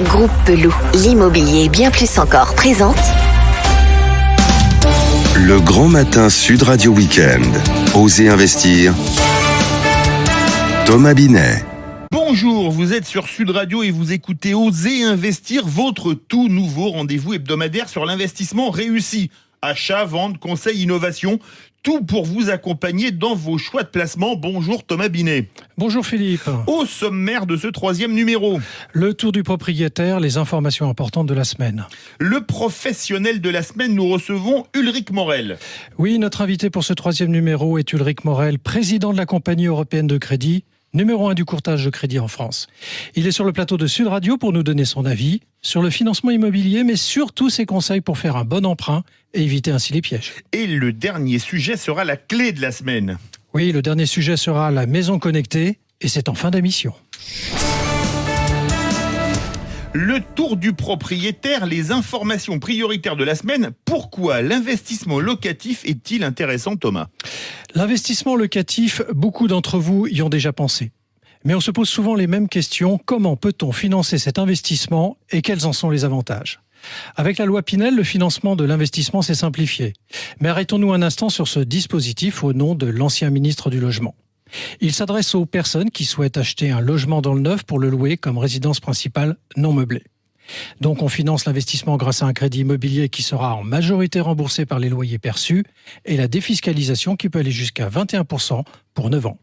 Groupe Pelou, l'immobilier bien plus encore présente Le Grand Matin Sud Radio Week-end. Osez investir. Thomas Binet. Bonjour, vous êtes sur Sud Radio et vous écoutez Osez investir, votre tout nouveau rendez-vous hebdomadaire sur l'investissement réussi. Achat, vente, conseil, innovation, tout pour vous accompagner dans vos choix de placement. Bonjour Thomas Binet. Bonjour Philippe. Au sommaire de ce 3e numéro. Le tour du propriétaire, les informations importantes de la semaine. Le professionnel de la semaine, nous recevons Ulrich Morel. Oui, notre invité pour ce 3e numéro est Ulrich Morel, président de la compagnie européenne de crédit, numéro 1 du courtage de crédit en France. Il est sur le plateau de Sud Radio pour nous donner son avis sur le financement immobilier, mais surtout ses conseils pour faire un bon emprunt et éviter ainsi les pièges. Et le dernier sujet sera la clé de la semaine. Oui, le dernier sujet sera la maison connectée et c'est en fin d'émission. Le tour du propriétaire, les informations prioritaires de la semaine. Pourquoi l'investissement locatif est-il intéressant, Thomas ? L'investissement locatif, beaucoup d'entre vous y ont déjà pensé. Mais on se pose souvent les mêmes questions. Comment peut-on financer cet investissement et quels en sont les avantages ? Avec la loi Pinel, le financement de l'investissement s'est simplifié. Mais arrêtons-nous un instant sur ce dispositif au nom de l'ancien ministre du Logement. Il s'adresse aux personnes qui souhaitent acheter un logement dans le neuf pour le louer comme résidence principale non meublée. Donc on finance l'investissement grâce à un crédit immobilier qui sera en majorité remboursé par les loyers perçus et la défiscalisation qui peut aller jusqu'à 21% pour 9 ans.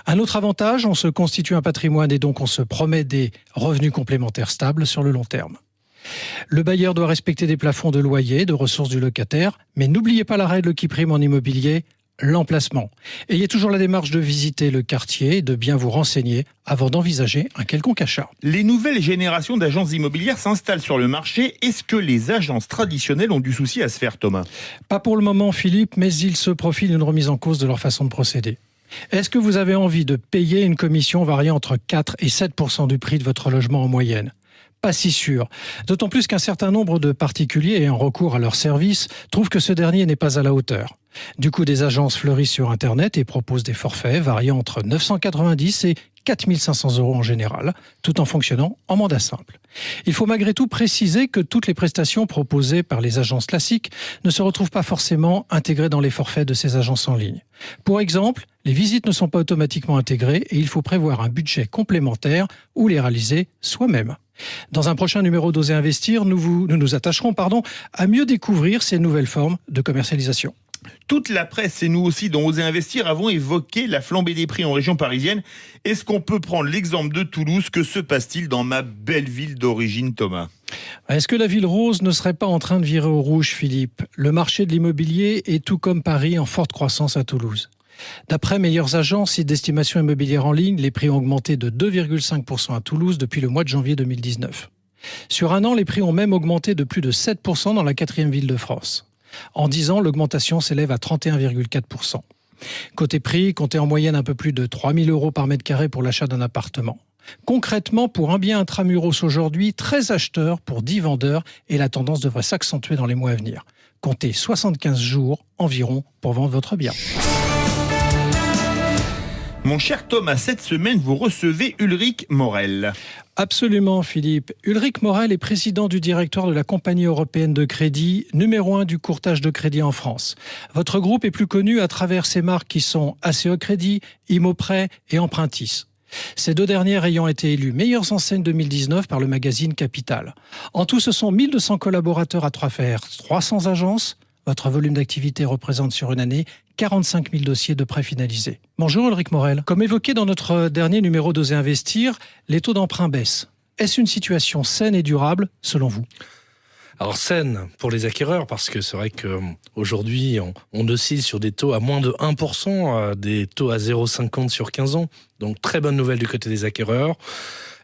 Un autre avantage, on se constitue un patrimoine et donc on se promet des revenus complémentaires stables sur le long terme. Le bailleur doit respecter des plafonds de loyer, de ressources du locataire, mais n'oubliez pas la règle qui prime en immobilier, l'emplacement. Ayez toujours la démarche de visiter le quartier et de bien vous renseigner avant d'envisager un quelconque achat. Les nouvelles générations d'agences immobilières s'installent sur le marché. Est-ce que les agences traditionnelles ont du souci à se faire, Thomas ? Pas pour le moment, Philippe, mais il se profile une remise en cause de leur façon de procéder. Est-ce que vous avez envie de payer une commission variant entre 4 et 7% du prix de votre logement en moyenne ? Pas si sûr. D'autant plus qu'un certain nombre de particuliers ayant recours à leur service trouvent que ce dernier n'est pas à la hauteur. Du coup, des agences fleurissent sur Internet et proposent des forfaits variant entre 990 et 4 500 € en général, tout en fonctionnant en mandat simple. Il faut malgré tout préciser que toutes les prestations proposées par les agences classiques ne se retrouvent pas forcément intégrées dans les forfaits de ces agences en ligne. Pour exemple, les visites ne sont pas automatiquement intégrées et il faut prévoir un budget complémentaire ou les réaliser soi-même. Dans un prochain numéro d'Osez investir, nous nous attacherons à mieux découvrir ces nouvelles formes de commercialisation. Toute la presse et nous aussi dans Osez investir avons évoqué la flambée des prix en région parisienne. Est-ce qu'on peut prendre l'exemple de Toulouse ? Que se passe-t-il dans ma belle ville d'origine, Thomas ? Est-ce que la ville rose ne serait pas en train de virer au rouge, Philippe ? Le marché de l'immobilier est tout comme Paris en forte croissance à Toulouse. D'après Meilleures Agences, sites d'estimation immobilière en ligne, les prix ont augmenté de 2,5% à Toulouse depuis le mois de janvier 2019. Sur un an, les prix ont même augmenté de plus de 7% dans la 4e ville de France. En 10 ans, l'augmentation s'élève à 31,4%. Côté prix, comptez en moyenne un peu plus de 3 000 € par mètre carré pour l'achat d'un appartement. Concrètement, pour un bien intramuros aujourd'hui, 13 acheteurs pour 10 vendeurs et la tendance devrait s'accentuer dans les mois à venir. Comptez 75 jours environ pour vendre votre bien. Mon cher Thomas, cette semaine, vous recevez Ulrich Morel. Absolument, Philippe. Ulrich Morel est président du directoire de la compagnie européenne de crédit, numéro 1 du courtage de crédit en France. Votre groupe est plus connu à travers ses marques qui sont ACE Crédit, Immoprêt et Empruntis. Ces deux dernières ayant été élues meilleures enseignes 2019 par le magazine Capital. En tout, ce sont 1200 collaborateurs à travers 300 agences. Votre volume d'activité représente sur une année 45 000 dossiers de prêts finalisés. Bonjour Ulrich Morel. Comme évoqué dans notre dernier numéro d'Osez investir, les taux d'emprunt baissent. Est-ce une situation saine et durable selon vous ? Alors saine pour les acquéreurs, parce que c'est vrai qu'aujourd'hui, on oscille sur des taux à moins de 1%, des taux à 0,50 sur 15 ans. Donc très bonne nouvelle du côté des acquéreurs.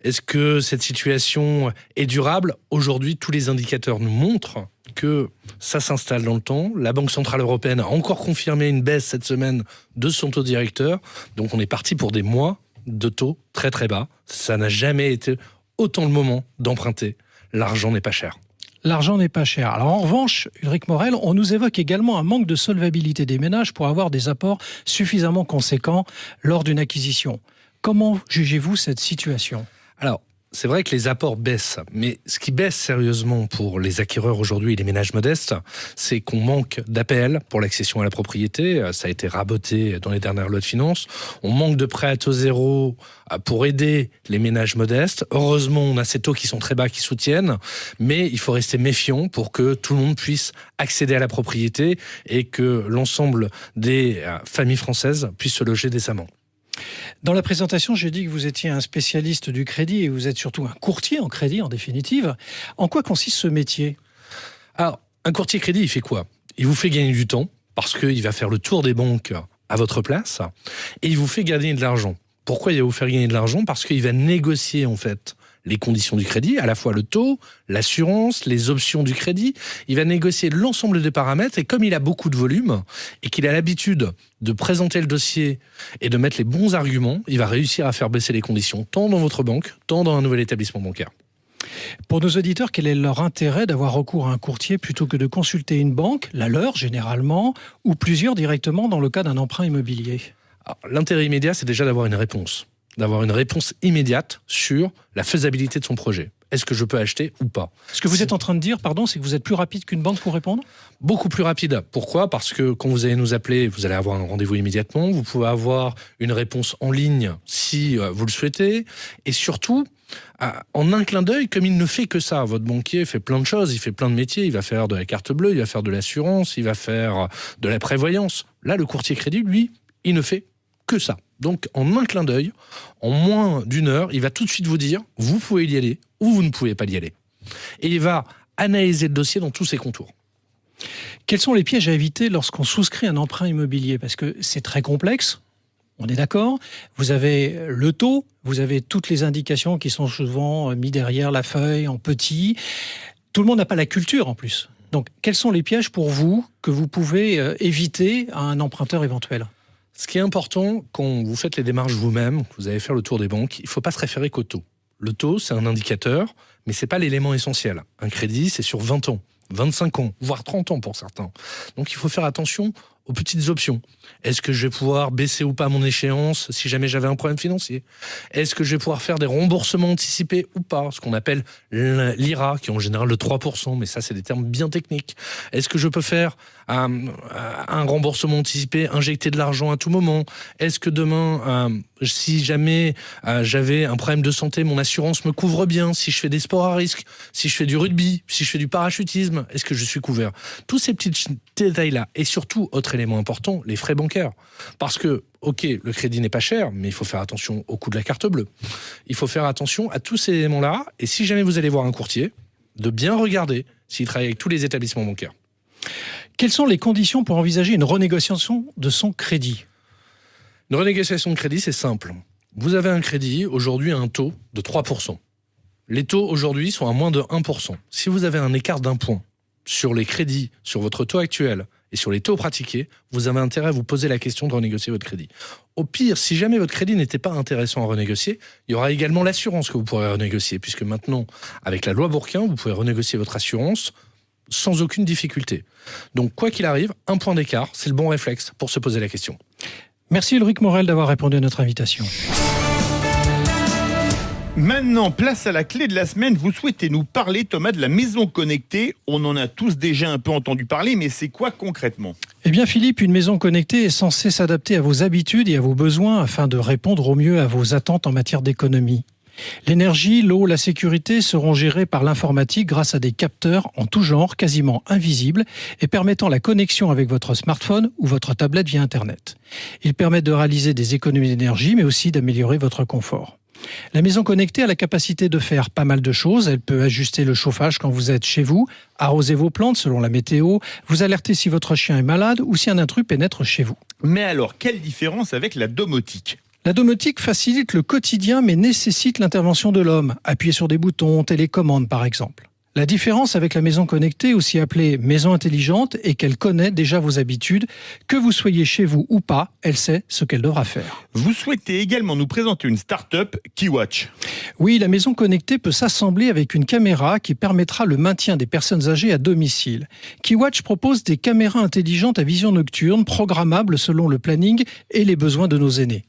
Est-ce que cette situation est durable ? Aujourd'hui, tous les indicateurs nous montrent que ça s'installe dans le temps. La Banque Centrale Européenne a encore confirmé une baisse cette semaine de son taux directeur. Donc on est parti pour des mois de taux très très bas. Ça n'a jamais été autant le moment d'emprunter. L'argent n'est pas cher. L'argent n'est pas cher. Alors en revanche, Ulrich Morel, on nous évoque également un manque de solvabilité des ménages pour avoir des apports suffisamment conséquents lors d'une acquisition. Comment jugez-vous cette situation ? Alors, c'est vrai que les apports baissent, mais ce qui baisse sérieusement pour les acquéreurs aujourd'hui et les ménages modestes, c'est qu'on manque d'APL pour l'accession à la propriété. Ça a été raboté dans les dernières lois de finances. On manque de prêts à taux zéro pour aider les ménages modestes. Heureusement, on a ces taux qui sont très bas qui soutiennent, mais il faut rester méfiant pour que tout le monde puisse accéder à la propriété et que l'ensemble des familles françaises puissent se loger décemment. Dans la présentation, j'ai dit que vous étiez un spécialiste du crédit et vous êtes surtout un courtier en crédit, en définitive. En quoi consiste ce métier ? Alors, un courtier crédit, il fait quoi ? Il vous fait gagner du temps parce qu'il va faire le tour des banques à votre place et il vous fait gagner de l'argent. Pourquoi il va vous faire gagner de l'argent ? Parce qu'il va négocier en fait les conditions du crédit, à la fois le taux, l'assurance, les options du crédit. Il va négocier l'ensemble des paramètres et comme il a beaucoup de volume et qu'il a l'habitude de présenter le dossier et de mettre les bons arguments, il va réussir à faire baisser les conditions tant dans votre banque, tant dans un nouvel établissement bancaire. Pour nos auditeurs, quel est leur intérêt d'avoir recours à un courtier plutôt que de consulter une banque, la leur généralement, ou plusieurs directement dans le cas d'un emprunt immobilier ? Alors, l'intérêt immédiat, c'est déjà d'avoir une réponse immédiate sur la faisabilité de son projet. Est-ce que je peux acheter ou pas ? Ce que vous êtes en train de dire, c'est que vous êtes plus rapide qu'une banque pour répondre ? Beaucoup plus rapide. Pourquoi ? Parce que quand vous allez nous appeler, vous allez avoir un rendez-vous immédiatement. Vous pouvez avoir une réponse en ligne si vous le souhaitez. Et surtout, en un clin d'œil, comme il ne fait que ça, votre banquier fait plein de choses, il fait plein de métiers, il va faire de la carte bleue, il va faire de l'assurance, il va faire de la prévoyance. Là, le courtier crédit, lui, il ne fait que ça. Donc, en un clin d'œil, en moins d'une heure, il va tout de suite vous dire, vous pouvez y aller ou vous ne pouvez pas y aller. Et il va analyser le dossier dans tous ses contours. Quels sont les pièges à éviter lorsqu'on souscrit un emprunt immobilier ? Parce que c'est très complexe, on est d'accord. Vous avez le taux, vous avez toutes les indications qui sont souvent mises derrière la feuille en petit. Tout le monde n'a pas la culture en plus. Donc, quels sont les pièges pour vous que vous pouvez éviter à un emprunteur éventuel ? Ce qui est important, quand vous faites les démarches vous-même, que vous allez faire le tour des banques, il ne faut pas se référer qu'au taux. Le taux, c'est un indicateur, mais ce n'est pas l'élément essentiel. Un crédit, c'est sur 20 ans, 25 ans, voire 30 ans pour certains. Donc il faut faire attention aux petites options. Est-ce que je vais pouvoir baisser ou pas mon échéance si jamais j'avais un problème financier ? Est-ce que je vais pouvoir faire des remboursements anticipés ou pas ? Ce qu'on appelle l'IRA, qui est en général de 3%, mais ça, c'est des termes bien techniques. Est-ce que je peux faire un remboursement anticipé, injecter de l'argent à tout moment ? Est-ce que demain, si jamais j'avais un problème de santé, mon assurance me couvre bien ? Si je fais des sports à risque, si je fais du rugby, si je fais du parachutisme, est-ce que je suis couvert ? Tous ces petits détails-là. Et surtout, autre élément important, les frais bancaires. Parce que, ok, le crédit n'est pas cher, mais il faut faire attention au coût de la carte bleue. Il faut faire attention à tous ces éléments-là. Et si jamais vous allez voir un courtier, de bien regarder s'il travaille avec tous les établissements bancaires. Quelles sont les conditions pour envisager une renégociation de son crédit ? Une renégociation de crédit, c'est simple. Vous avez un crédit, aujourd'hui, à un taux de 3%. Les taux, aujourd'hui, sont à moins de 1%. Si vous avez un écart d'un point sur les crédits, sur votre taux actuel et sur les taux pratiqués, vous avez intérêt à vous poser la question de renégocier votre crédit. Au pire, si jamais votre crédit n'était pas intéressant à renégocier, il y aura également l'assurance que vous pourrez renégocier, puisque maintenant, avec la loi Bourquin, vous pouvez renégocier votre assurance sans aucune difficulté. Donc, quoi qu'il arrive, un point d'écart, c'est le bon réflexe pour se poser la question. Merci Ulrich Morel d'avoir répondu à notre invitation. Maintenant, place à la clé de la semaine. Vous souhaitez nous parler, Thomas, de la maison connectée. On en a tous déjà un peu entendu parler, mais c'est quoi concrètement ? Eh bien Philippe, une maison connectée est censée s'adapter à vos habitudes et à vos besoins afin de répondre au mieux à vos attentes en matière d'économie. L'énergie, l'eau, la sécurité seront gérées par l'informatique grâce à des capteurs en tout genre, quasiment invisibles, et permettant la connexion avec votre smartphone ou votre tablette via Internet. Ils permettent de réaliser des économies d'énergie, mais aussi d'améliorer votre confort. La maison connectée a la capacité de faire pas mal de choses. Elle peut ajuster le chauffage quand vous êtes chez vous, arroser vos plantes selon la météo, vous alerter si votre chien est malade ou si un intrus pénètre chez vous. Mais alors, quelle différence avec la domotique ? La domotique facilite le quotidien mais nécessite l'intervention de l'homme. Appuyer sur des boutons, télécommande par exemple. La différence avec la maison connectée, aussi appelée maison intelligente, est qu'elle connaît déjà vos habitudes. Que vous soyez chez vous ou pas, elle sait ce qu'elle devra faire. Vous souhaitez également nous présenter une start-up, KeyWatch. Oui, la maison connectée peut s'assembler avec une caméra qui permettra le maintien des personnes âgées à domicile. KeyWatch propose des caméras intelligentes à vision nocturne, programmables selon le planning et les besoins de nos aînés.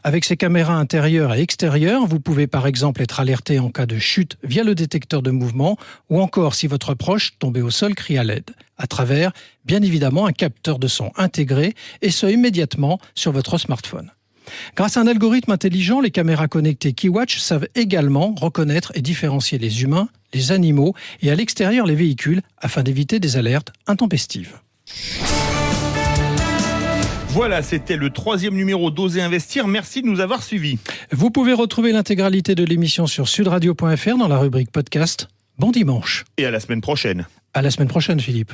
Avec ces caméras intérieures et extérieures, vous pouvez par exemple être alerté en cas de chute via le détecteur de mouvement ou encore si votre proche tombé au sol crie à l'aide, à travers bien évidemment un capteur de son intégré et ce immédiatement sur votre smartphone. Grâce à un algorithme intelligent, les caméras connectées Keywatch savent également reconnaître et différencier les humains, les animaux et à l'extérieur les véhicules afin d'éviter des alertes intempestives. Voilà, c'était le 3e numéro d'Oser Investir. Merci de nous avoir suivis. Vous pouvez retrouver l'intégralité de l'émission sur sudradio.fr dans la rubrique podcast. Bon dimanche. Et à la semaine prochaine. À la semaine prochaine, Philippe.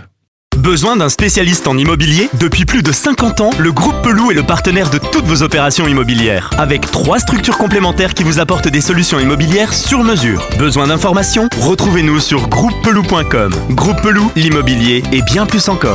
Besoin d'un spécialiste en immobilier ? Depuis plus de 50 ans, le groupe Pelou est le partenaire de toutes vos opérations immobilières. Avec 3 structures complémentaires qui vous apportent des solutions immobilières sur mesure. Besoin d'informations ? Retrouvez-nous sur groupepelou.com. Groupe Pelou, l'immobilier et bien plus encore.